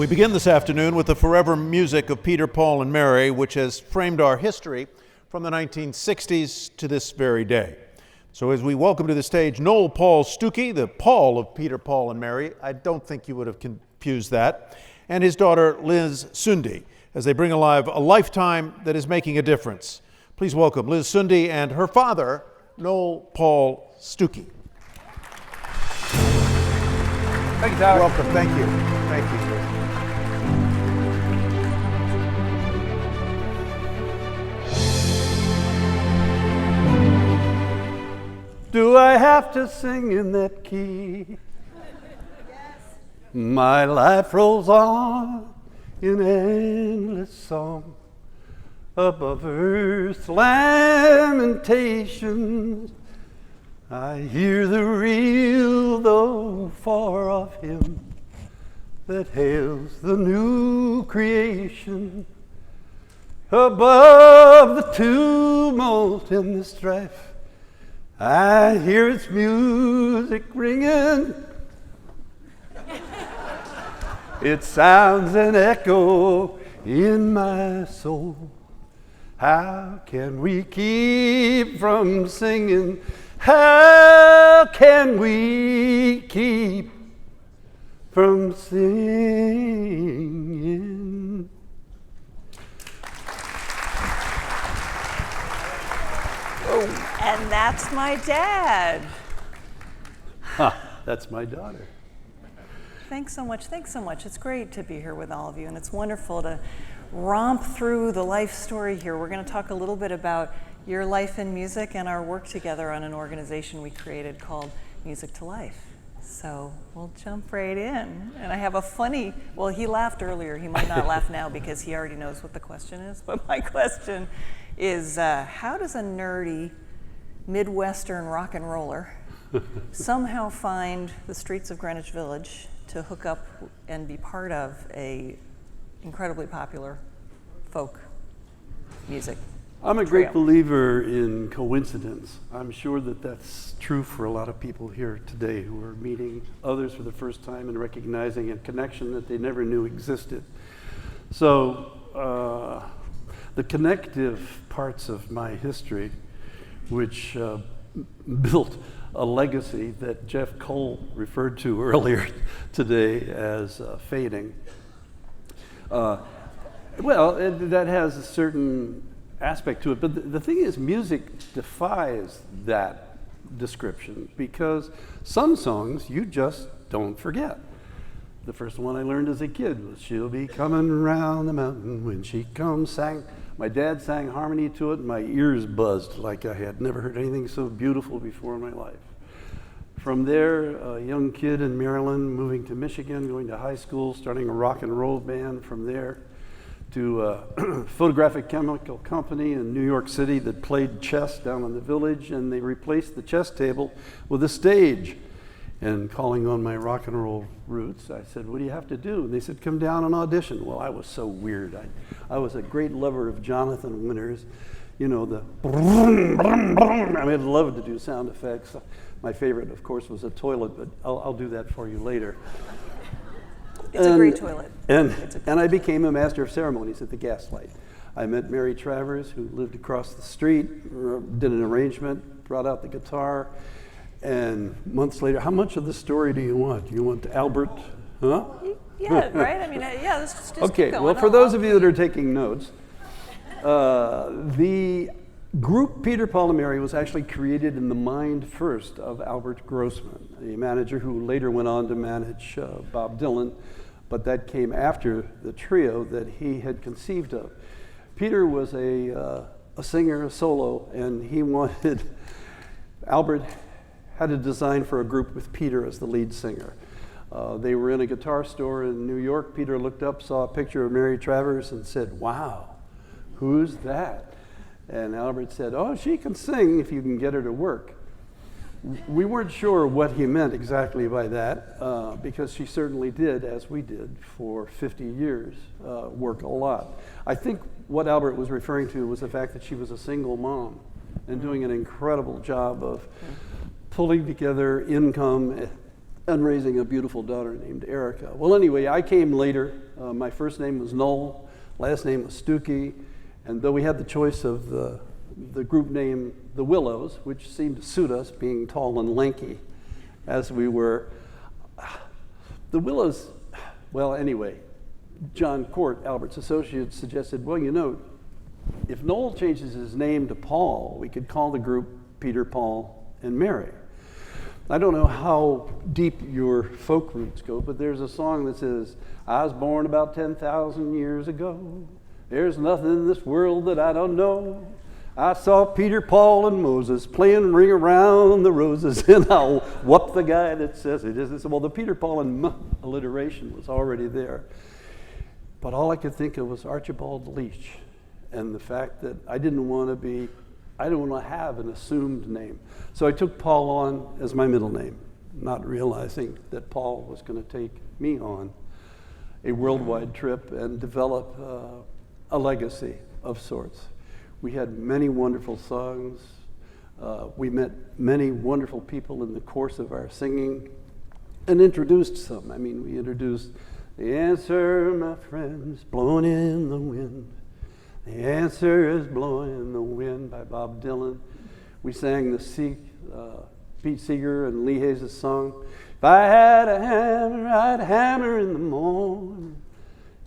We begin this afternoon with the forever music of Peter, Paul, and Mary, which has framed our history from the 1960s to this very day. So as we welcome to the stage Noel Paul Stukey, the Paul of Peter, Paul, and Mary, I don't think you would have confused that, and his daughter Liz Sunde, as they bring alive a lifetime that is making a difference. Please welcome Liz Sunde and her father, Noel Paul Stukey. Thank you, Tyler. Welcome, thank you. Thank you. Do I have to sing in that key? Yes. My life rolls on in endless song above earth's lamentations. I hear the real, though far off hymn that hails the new creation. Above the tumult and the strife, I hear its music ringing. It sounds an echo in my soul. How can we keep from singing? How can we keep from singing? And that's my dad. That's my daughter. Thanks so much. Thanks so much. It's great to be here with all of you, and it's wonderful to romp through the life story here. We're going to talk a little bit about your life in music and our work together on an organization we created called Music to Life. So we'll jump right in. And I have a funny, well, he laughed earlier. He might not laugh now because he already knows what the question is. But my question is, how does a nerdy Midwestern rock and roller somehow find the streets of Greenwich Village to hook up and be part of a incredibly popular folk music? I'm a great believer in coincidence. I'm sure that that's true for a lot of people here today who are meeting others for the first time and recognizing a connection that they never knew existed. So the connective parts of my history, which built a legacy that Jeff Cole referred to earlier today as fading. That has a certain aspect to it, but the thing is, music defies that description because some songs you just don't forget. The first one I learned as a kid was "She'll Be Coming Round the Mountain When She Comes." My dad sang harmony to it, and my ears buzzed like I had never heard anything so beautiful before in my life. From there, a young kid in Maryland, moving to Michigan, going to high school, starting a rock and roll band. From there to a photographic chemical company in New York City that played chess down in the village, and they replaced the chess table with a stage. And calling on my rock and roll roots, I said, "What do you have to do?" And they said, "Come down and audition." Well, I was so weird. I was a great lover of Jonathan Winters, you know, the brum, brum, brum. I mean, I'd love to do sound effects. My favorite, of course, was a toilet, but I'll do that for you later. It's a great toilet. And I became a master of ceremonies at the Gaslight. I met Mary Travers, who lived across the street, did an arrangement, brought out the guitar, and months later, how much of the story do you want? Do you want Albert? Huh? Yeah, right? I mean, yeah, let's just okay, keep going. Well, for those of you that are taking notes, the group Peter, Paul, and Mary was actually created in the mind first of Albert Grossman, a manager who later went on to manage Bob Dylan, but that came after the trio that he had conceived of. Peter was a singer, a solo, and he wanted, Albert had a design for a group with Peter as the lead singer. They were in a guitar store in New York. Peter looked up, saw a picture of Mary Travers, and said, "Wow, who's that?" And Albert said, "Oh, she can sing if you can get her to work." We weren't sure what he meant exactly by that, because she certainly did, as we did for 50 years, work a lot. I think what Albert was referring to was the fact that she was a single mom and doing an incredible job of pulling together income and raising a beautiful daughter named Erica. Well, anyway, I came later. My first name was Noel, last name was Stukey, and though we had the choice of the group name The Willows, which seemed to suit us, being tall and lanky as we were, the Willows, well, anyway, John Court, Albert's associate, suggested, well, you know, if Noel changes his name to Paul, we could call the group Peter, Paul, and Mary. I don't know how deep your folk roots go, but there's a song that says, I was born about 10,000 years ago. There's nothing in this world that I don't know. I saw Peter, Paul, and Moses playing Ring Around the Roses, and I'll whoop the guy that says it. Well, the Peter, Paul, and alliteration was already there. But all I could think of was Archibald Leach, and the fact that I didn't want to have an assumed name. So I took Paul on as my middle name, not realizing that Paul was going to take me on a worldwide trip and develop a legacy of sorts. We had many wonderful songs. We met many wonderful people in the course of our singing and introduced some. I mean, we introduced The Answer, My Friends, Blowing in the Wind. The Answer is Blowing in the Wind by Bob Dylan. We sang the Pete Seeger and Lee Hayes' song, If I had a hammer, I'd hammer in the morning,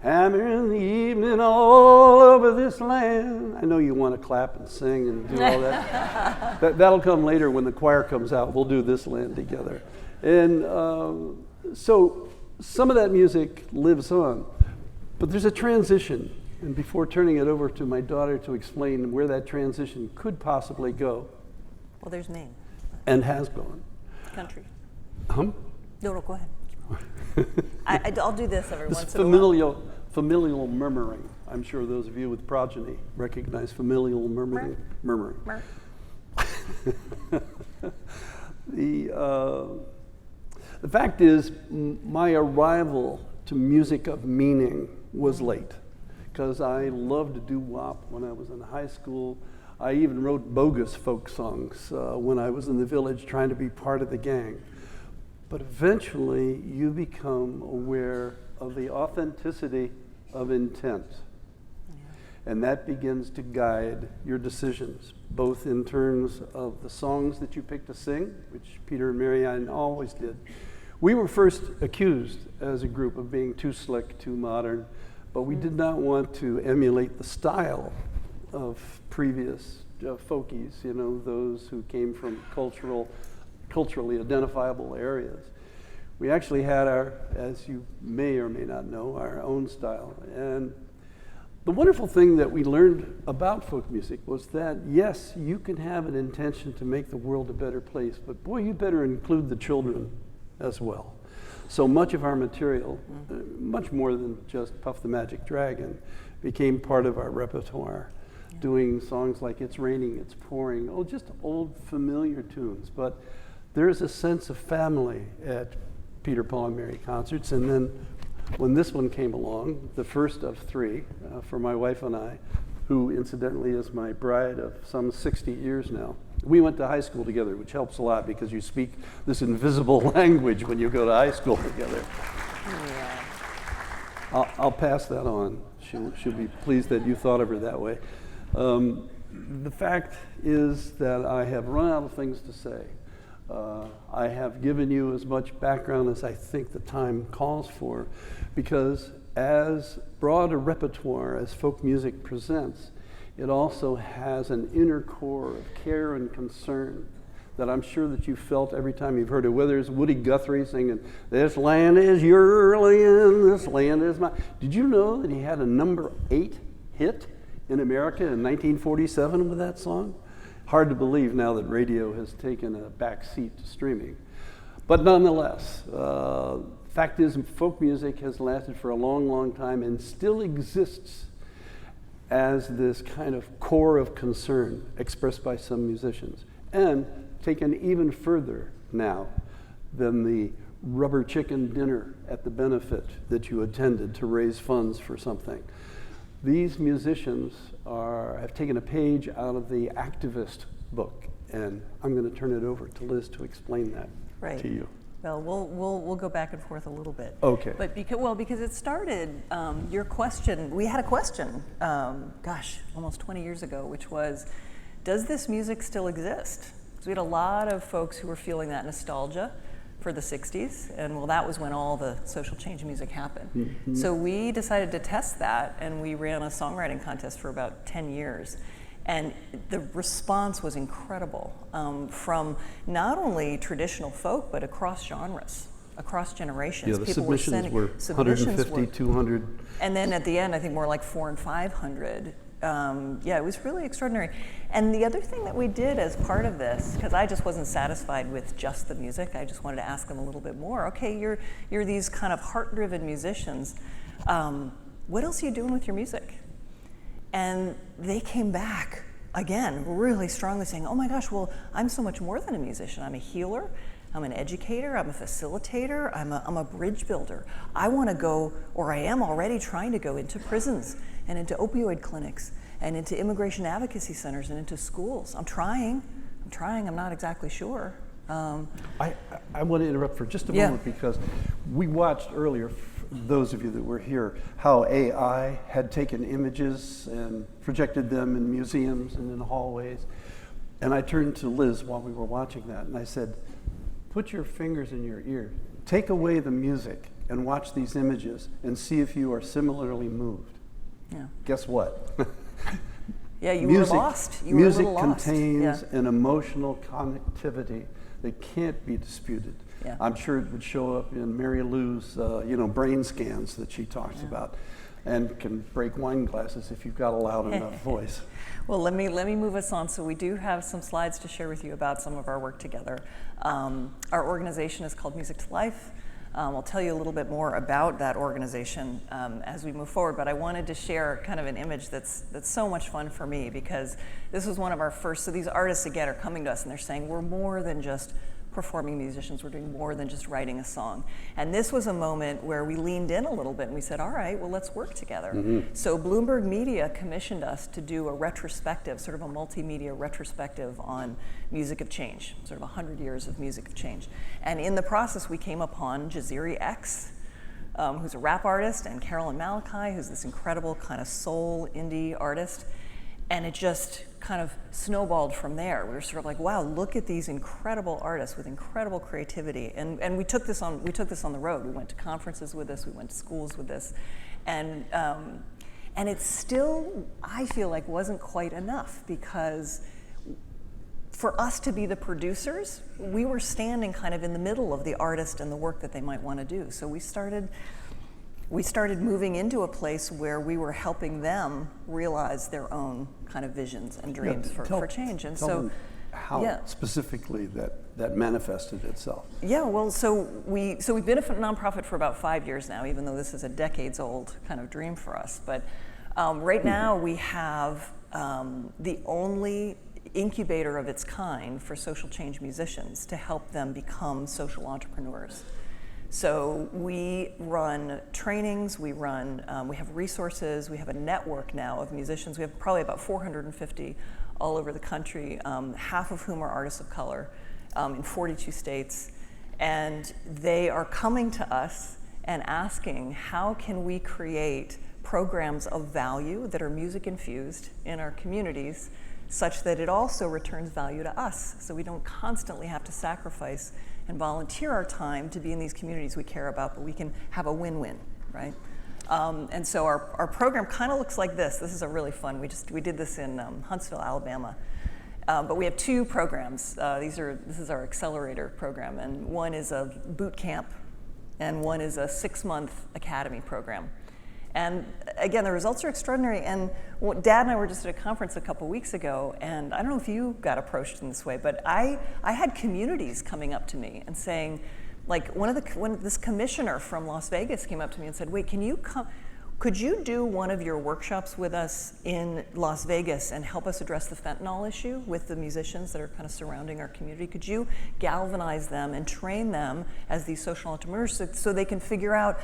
hammer in the evening all over this land. I know you want to clap and sing and do all that. That'll come later when the choir comes out. We'll do This Land together. And so some of that music lives on, but there's a transition. And before turning it over to my daughter to explain where that transition could possibly go. Well, there's name. And has gone. Country. No, go ahead. I'll do this every this once in a while. Familial murmuring. I'm sure those of you with progeny recognize familial murmuring. Murmuring. The fact is, my arrival to music of meaning was late, because I loved doo-wop when I was in high school. I even wrote bogus folk songs when I was in the village trying to be part of the gang. But eventually, you become aware of the authenticity of intent. And that begins to guide your decisions, both in terms of the songs that you pick to sing, which Peter and Mary Ann always did. We were first accused as a group of being too slick, too modern, but we did not want to emulate the style of previous folkies, you know, those who came from culturally identifiable areas. We actually had our, as you may or may not know, our own style. And the wonderful thing that we learned about folk music was that, yes, you can have an intention to make the world a better place, but boy, you better include the children as well. So much of our material, much more than just Puff the Magic Dragon, became part of our repertoire, doing songs like It's Raining, It's Pouring, just old familiar tunes. But there's a sense of family at Peter, Paul, and Mary concerts. And then when this one came along, the first of three for my wife and I, who incidentally is my bride of some 60 years now. We went to high school together, which helps a lot because you speak this invisible language when you go to high school together. Yeah. I'll pass that on. She'll be pleased that you thought of her that way. The fact is that I have run out of things to say. I have given you as much background as I think the time calls for, because as broad a repertoire as folk music presents, it also has an inner core of care and concern that I'm sure that you felt every time you've heard it, whether it's Woody Guthrie singing, "This land is your land, this land is mine." Did you know that he had a number 8 hit in America in 1947 with that song? Hard to believe now that radio has taken a back seat to streaming. But nonetheless, fact is, folk music has lasted for a long, long time and still exists as this kind of core of concern expressed by some musicians, and taken even further now than the rubber chicken dinner at the benefit that you attended to raise funds for something. These musicians have taken a page out of the activist book, and I'm going to turn it over to Liz to explain that to you. Well, we'll go back and forth a little bit. Okay. But because it started, your question, we had a question, almost 20 years ago, which was, does this music still exist? Because we had a lot of folks who were feeling that nostalgia for the 60s, and well, that was when all the social change music happened. Mm-hmm. So we decided to test that, and we ran a songwriting contest for about 10 years. And the response was incredible, from not only traditional folk, but across genres, across generations. Yeah, the People submissions were 150, 200. And then at the end, I think more like 400 and 500. It was really extraordinary. And the other thing that we did as part of this, because I just wasn't satisfied with just the music, I just wanted to ask them a little bit more. Okay, you're these kind of heart-driven musicians. What else are you doing with your music? And they came back, again, really strongly saying, oh my gosh, well, I'm so much more than a musician. I'm a healer, I'm an educator, I'm a facilitator, I'm a bridge builder. I want to go, or I am already trying to go into prisons and into opioid clinics and into immigration advocacy centers and into schools. I'm trying, I'm not exactly sure. I want to interrupt for just a moment because we watched earlier, those of you that were here, how AI had taken images and projected them in museums and in hallways. And I turned to Liz while we were watching that and I said, put your fingers in your ear, take away the music and watch these images and see if you are similarly moved. Yeah. Guess what? Yeah, you were lost. You were a little lost. Music contains an emotional connectivity that can't be disputed. Yeah. I'm sure it would show up in Mary Lou's, brain scans that she talks about, and can break wine glasses if you've got a loud enough voice. Well, let me move us on. So we do have some slides to share with you about some of our work together. Our organization is called Music to Life. I'll tell you a little bit more about that organization as we move forward, but I wanted to share kind of an image that's so much fun for me because this was one of our first, so these artists again are coming to us and they're saying we're more than just performing musicians, we're doing more than just writing a song. And this was a moment where we leaned in a little bit and we said, all right, well, let's work together. Mm-hmm. So Bloomberg Media commissioned us to do a retrospective, sort of a multimedia retrospective on music of change, sort of 100 years of music of change. And in the process, we came upon Jaziri X, who's a rap artist, and Carolyn Malachi, who's this incredible kind of soul indie artist. And it just kind of snowballed from there. We were sort of like, wow, look at these incredible artists with incredible creativity. And we took this on the road. We went to conferences with this, we went to schools with this. And it still, I feel like, wasn't quite enough because for us to be the producers, we were standing kind of in the middle of the artist and the work that they might want to do. So we started moving into a place where we were helping them realize their own kind of visions and dreams for change. And tell them how specifically that manifested itself. Yeah, well, so we've been a nonprofit for about 5 years now, even though this is a decades-old kind of dream for us. But right now we have the only incubator of its kind for social change musicians to help them become social entrepreneurs. So we run trainings, we have resources, we have a network now of musicians. We have probably about 450 all over the country, half of whom are artists of color in 42 states. And they are coming to us and asking, how can we create programs of value that are music infused in our communities such that it also returns value to us, so we don't constantly have to sacrifice and volunteer our time to be in these communities we care about, but we can have a win-win, right? And so our program kind of looks like this. This is a really fun, we did this in Huntsville, Alabama. But we have two programs. This is our accelerator program, and one is a boot camp, and one is a 6-month academy program. And again, the results are extraordinary. And Dad and I were just at a conference a couple weeks ago, and I don't know if you got approached in this way, but I had communities coming up to me and saying, like this commissioner from Las Vegas came up to me and said, wait, could you do one of your workshops with us in Las Vegas and help us address the fentanyl issue with the musicians that are kind of surrounding our community? Could you galvanize them and train them as these social entrepreneurs so they can figure out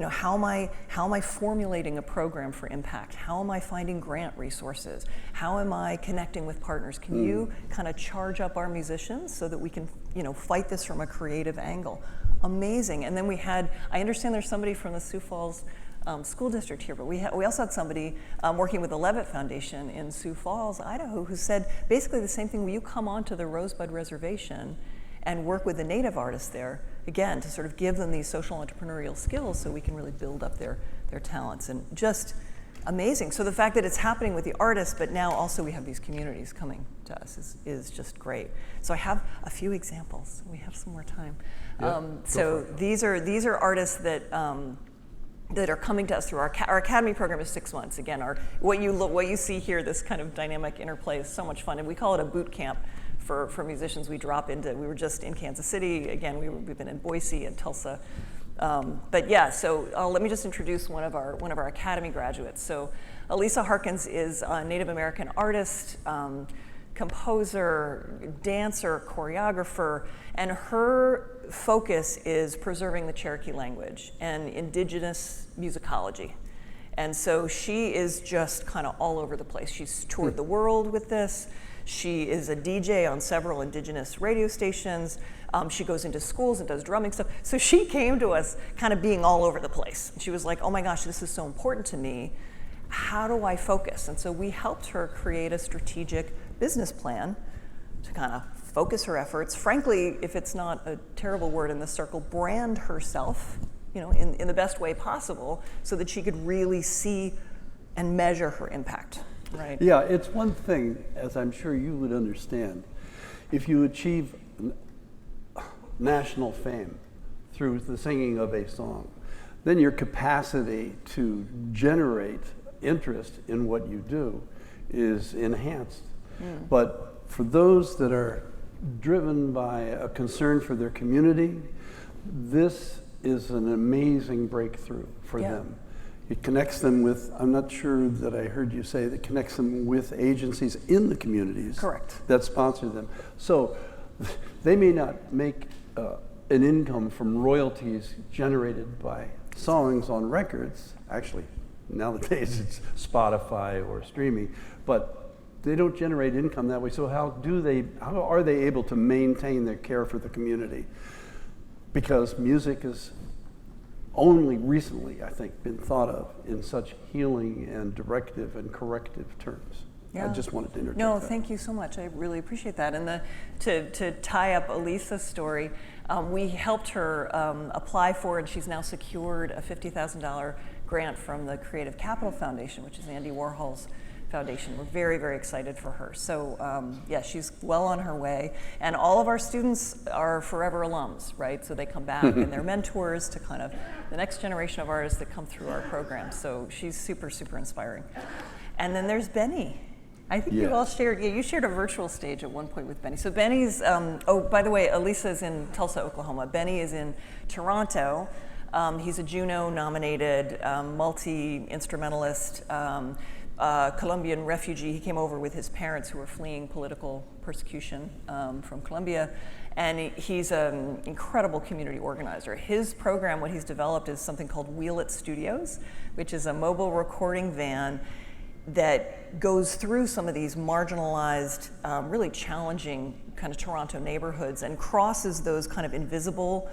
how am I formulating a program for impact? How am I finding grant resources? How am I connecting with partners? Can you kind of charge up our musicians so that we can, fight this from a creative angle? Amazing. And then I understand there's somebody from the Sioux Falls school district here, but we also had somebody working with the Levitt Foundation in Sioux Falls, Idaho, who said basically the same thing. Will you come onto the Rosebud Reservation and work with the native artists there, again, to sort of give them these social entrepreneurial skills so we can really build up their talents? And just amazing. So the fact that it's happening with the artists, but now also we have these communities coming to us is just great. So I have a few examples. We have some more time. So these are artists that are coming to us through our academy program is 6 months. Again, what you see here, this kind of dynamic interplay is so much fun, and we call it a boot camp for musicians. We drop into. We were just in Kansas City. Again, we've been in Boise and Tulsa. But yeah, so let me just introduce one of our academy graduates. So Elisa Harkins is a Native American artist, composer, dancer, choreographer, and her focus is preserving the Cherokee language and indigenous musicology. And so she is just kind of all over the place. She's toured the world with this. She is a DJ on several indigenous radio stations. She goes into schools and does drumming stuff. So she came to us kind of being all over the place. She was like, oh my gosh, this is so important to me. How do I focus? And so we helped her create a strategic business plan to kind of focus her efforts. Frankly, if it's not a terrible word in this circle, brand herself, in the best way possible so that she could really see and measure her impact. Right. Yeah, it's one thing, as I'm sure you would understand, if you achieve national fame through the singing of a song, then your capacity to generate interest in what you do is enhanced. But for those that are driven by a concern for their community, this is an amazing breakthrough for them. It connects them with, I'm not sure that I heard you say, that connects them with agencies in the communities. Correct. That sponsor them. So they may not make an income from royalties generated by songs on records. Actually, nowadays it's Spotify or streaming, but they don't generate income that way. So how are they able to maintain their care for the community? Because music is only recently, I think, been thought of in such healing and directive and corrective terms. I just wanted to interject that. Thank you so much. I really appreciate that. And to tie up Elisa's story, we helped her apply for, and she's now secured a $50,000 grant from the Creative Capital Foundation, which is Andy Warhol's foundation. We're very, very excited for her. So she's well on her way. And all of our students are forever alums, right? So they come back and they're mentors to kind of the next generation of artists that come through our program. So she's super, super inspiring. And then there's Benny. I think you all shared, you shared a virtual stage at one point with Benny. So Benny's, by the way, Elisa's in Tulsa, Oklahoma. Benny is in Toronto. He's a Juno-nominated multi-instrumentalist, Colombian refugee. He came over with his parents who were fleeing political persecution from Colombia, and he's an incredible community organizer. His program, what he's developed, is something called Wheel It Studios, which is a mobile recording van that goes through some of these marginalized, really challenging kind of Toronto neighborhoods and crosses those kind of invisible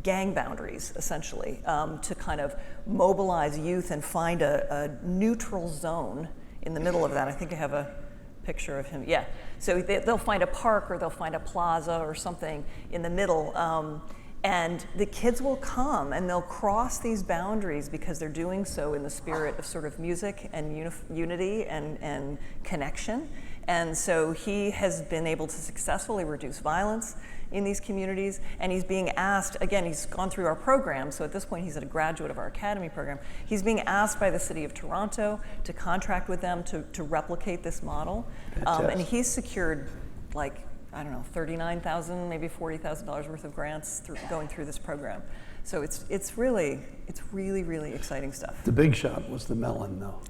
gang boundaries, essentially, to kind of mobilize youth and find a neutral zone in the middle of that. I think I have a picture of him. Yeah, so they'll find a park or they'll find a plaza or something in the middle, and the kids will come and they'll cross these boundaries because they're doing so in the spirit of sort of music and unity and connection. And so he has been able to successfully reduce violence in these communities, and he's being asked, again, he's gone through our program, so at this point he's a graduate of our academy program. He's being asked by the city of Toronto to contract with them to replicate this model. And he's secured $39,000, maybe $40,000 worth of grants going through this program. So it's really, really exciting stuff. The big shot was the melon, though.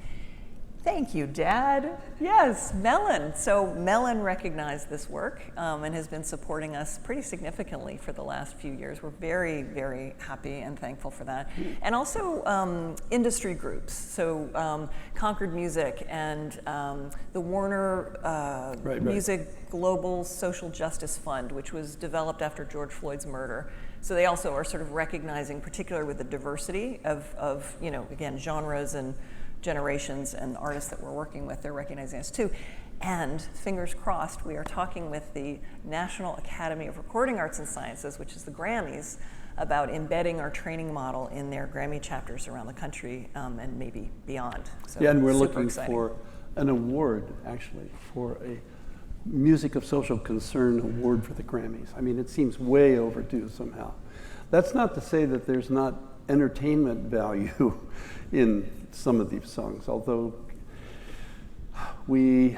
Thank you, Dad. Yes, Mellon. So Mellon recognized this work and has been supporting us pretty significantly for the last few years. We're very, very happy and thankful for that. And also industry groups. So Concord Music and the Warner Music Global Social Justice Fund, which was developed after George Floyd's murder. So they also are sort of recognizing, particularly with the diversity of again, genres and generations and artists that we're working with, they're recognizing us too. And fingers crossed, we are talking with the National Academy of Recording Arts and Sciences, which is the Grammys, about embedding our training model in their Grammy chapters around the country and maybe beyond. So yeah, and we're looking exciting. for an award, actually, for a Music of Social Concern award for the Grammys. I mean, it seems way overdue somehow. That's not to say that there's not entertainment value in some of these songs, although we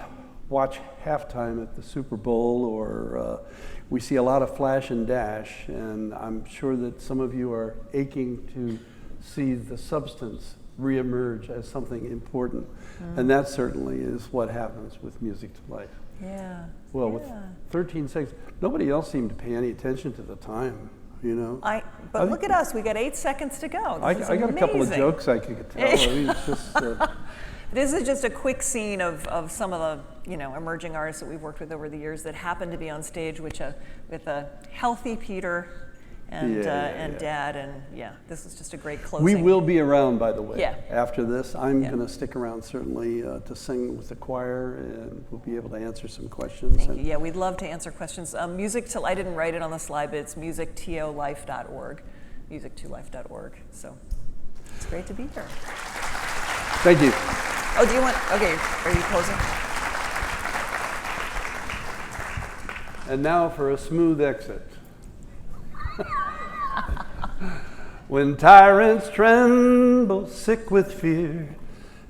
watch halftime at the Super Bowl or we see a lot of flash and dash, and I'm sure that some of you are aching to see the substance reemerge as something important. And that certainly is what happens with Music to Life. Yeah. Well, with 13 seconds, nobody else seeed to pay any attention to the time, you know. But look at us, we got 8 seconds to go. I got a couple of jokes I could tell. I mean, it's just, this is just a quick scene of some of the emerging artists that we've worked with over the years that happen to be on stage with a healthy Peter and Dad, and this is just a great closing. We will be around, by the way. Yeah. After this, I'm going to stick around certainly to sing with the choir, and we'll be able to answer some questions. Thank you. Yeah, we'd love to answer questions. Music to I didn't write it on the slide, but it's musictolife.org, musictolife.org. So it's great to be here. Thank you. Oh, do you want? Okay, are you closing? And now for a smooth exit. When tyrants tremble, sick with fear,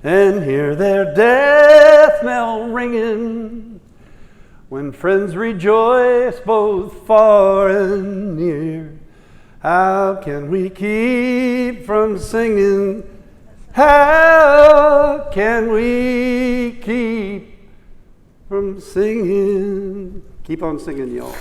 and hear their death knell ringing, when friends rejoice both far and near, how can we keep from singing? How can we keep from singing? Keep on singing, y'all.